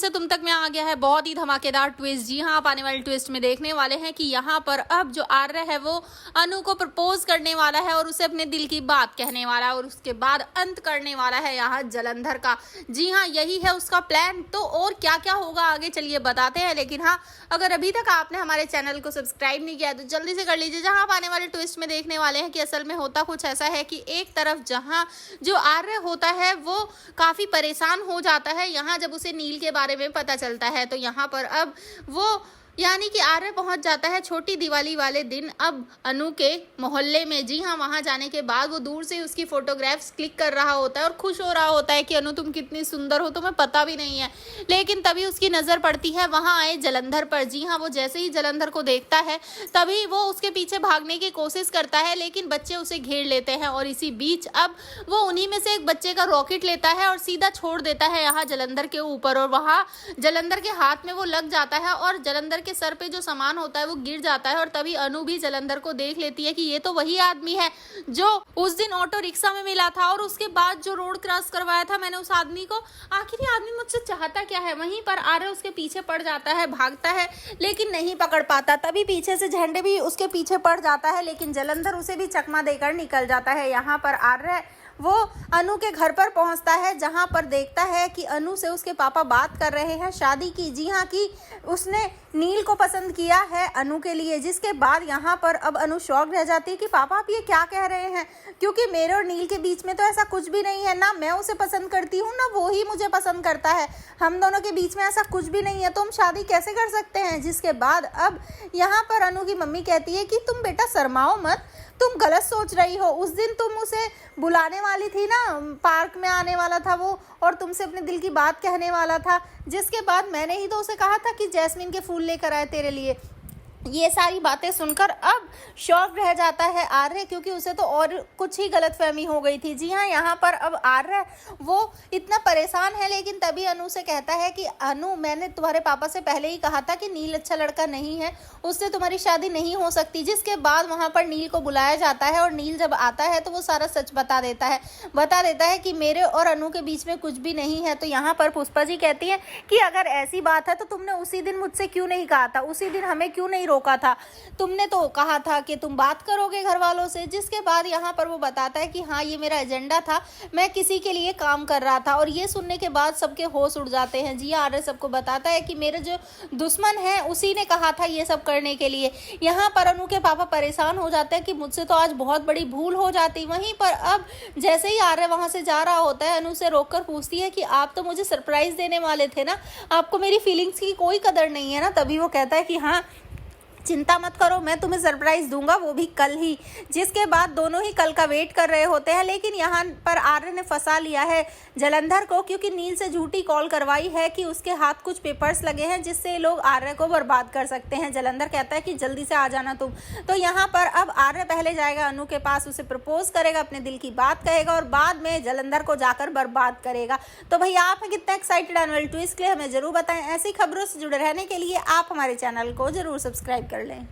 से तुम तक में आ गया है बहुत ही धमाकेदार ट्विस्ट। जी हाँ, आप आने वाले ट्विस्ट में देखने वाले हैं कि यहाँ पर अब जो आर्य है वो अनु को प्रपोज करने वाला है और उसे अपने दिल की बात कहने वाला है और उसके बाद अंत करने वाला है यहाँ जलंधर का। जी हाँ, यही है उसका प्लान। तो और क्या क्या होगा आगे चलिए बताते हैं, लेकिन हाँ, अगर अभी तक आपने हमारे चैनल को सब्सक्राइब नहीं किया तो जल्दी से कर लीजिए। जहाँ आप आने वाले ट्विस्ट में देखने वाले हैं कि असल में होता कुछ ऐसा है कि एक तरफ जहाँ जो आर्य होता है वो काफी परेशान हो जाता है यहाँ जब उसे नील के बारे में पता चलता है। तो यहाँ पर अब वो यानी कि आर्य पहुंच जाता है छोटी दिवाली वाले दिन अब अनु के मोहल्ले में। जी हाँ, वहां जाने के बाद वो दूर से उसकी फोटोग्राफ्स क्लिक कर रहा होता है और खुश हो रहा होता है कि अनु तुम कितनी सुंदर हो, तुम्हें पता भी नहीं है। लेकिन तभी उसकी नजर पड़ती है वहां आए जलंधर पर। जी हाँ, वो जैसे ही जलंधर को देखता है तभी वो उसके पीछे भागने की कोशिश करता है, लेकिन बच्चे उसे घेर लेते हैं और इसी बीच अब वो उन्हीं में से एक बच्चे का रॉकेट लेता है और सीधा छोड़ देता है यहाँ जलंधर के ऊपर और वहां जलंधर के हाथ में वो लग जाता है और जलंधर के सर पे जो सामान होता है वो गिर जाता है। और तभी अनु भी जलंधर को देख लेती है कि ये तो वही आदमी है जो उस दिन ऑटो रिक्शा में मिला था और उसके बाद जो रोड क्रॉस करवाया था मैंने उस आदमी को। आखिर ये आदमी मुझसे चाहता क्या है? वहीं पर आर्य उसके पीछे पड़ जाता है, भागता है लेकिन नहीं पकड़ पाता। तभी पीछे से झंडे भी उसके पीछे पड़ जाता है, लेकिन जलंधर उसे भी चकमा देकर निकल जाता है। यहाँ पर आर्य वो अनु के घर पर पहुंचता है जहां पर देखता है कि अनु से उसके पापा बात कर रहे हैं शादी की। जी हाँ, कि उसने नील को पसंद किया है अनु के लिए। जिसके बाद यहाँ पर अब अनु शॉक रह जाती है कि पापा आप ये क्या कह रहे हैं, क्योंकि मेरे और नील के बीच में तो ऐसा कुछ भी नहीं है। ना मैं उसे पसंद करती हूँ ना वो ही मुझे पसंद करता है, हम दोनों के बीच में ऐसा कुछ भी नहीं है, तो हम शादी कैसे कर सकते हैं। जिसके बाद अब यहाँ पर अनु की मम्मी कहती है कि तुम बेटा शर्माओ मत, तुम गलत सोच रही हो। उस दिन तुम उसे बुलाने वाली थी ना, पार्क में आने वाला था वो और तुमसे अपने दिल की बात कहने वाला था। जिसके बाद मैंने ही तो उसे कहा था कि जैस्मिन के फूल लेकर आए तेरे लिए। ये सारी बातें सुनकर अब शॉक रह जाता है आर्य, क्योंकि उसे तो और कुछ ही गलतफहमी हो गई थी। जी हाँ, यहाँ पर अब आर्य वो इतना परेशान है, लेकिन तभी अनु से कहता है कि अनु मैंने तुम्हारे पापा से पहले ही कहा था कि नील अच्छा लड़का नहीं है, उससे तुम्हारी शादी नहीं हो सकती। जिसके बाद वहाँ पर नील को बुलाया जाता है और नील जब आता है तो वो सारा सच बता देता है कि मेरे और अनु के बीच में कुछ भी नहीं है। तो यहाँ पर पुष्पा जी कहती है कि अगर ऐसी बात है तो तुमने उसी दिन मुझसे क्यों नहीं कहा था, उसी दिन हमें क्यों नहीं रोका था, तुमने तो कहा था कि तुम बात करोगे घर वालों से। जिसके बाद यहाँ पर वो बताता है कि हाँ ये मेरा एजेंडा था, मैं किसी के लिए काम कर रहा था। और ये सुनने के बाद सबके होश उड़ जाते हैं। जी आर्य सबको बताता है कि मेरे जो दुश्मन है उसी ने कहा था ये सब करने के लिए। यहाँ पर अनु के पापा परेशान हो जाते हैं कि मुझसे तो आज बहुत बड़ी भूल हो जाती। वहीं पर अब जैसे ही आर्य वहां से जा रहा होता है अनु से रोककर पूछती है कि आप तो मुझे सरप्राइज देने वाले थे ना, आपको मेरी फीलिंग्स की कोई कदर नहीं है ना। तभी वो कहता है कि हाँ चिंता मत करो, मैं तुम्हें सरप्राइज दूंगा, वो भी कल ही। जिसके बाद दोनों ही कल का वेट कर रहे होते हैं, लेकिन यहाँ पर आर्य ने फंसा लिया है जलंधर को, क्योंकि नील से झूठी कॉल करवाई है कि उसके हाथ कुछ पेपर्स लगे हैं जिससे लोग आर्य को बर्बाद कर सकते हैं। जलंधर कहता है कि जल्दी से आ जाना तुम। तो यहाँ पर अब आर्य पहले जाएगा अनु के पास, उसे प्रपोज करेगा, अपने दिल की बात कहेगा और बाद में जलंधर को जाकर बर्बाद करेगा। तो भैया आप हैं कितना एक्साइटेड एनुअल ट्विस्ट के लिए हमें जरूर बताएं। ऐसी खबरों से जुड़े रहने के लिए आप हमारे चैनल को जरूर सब्सक्राइब कर लें।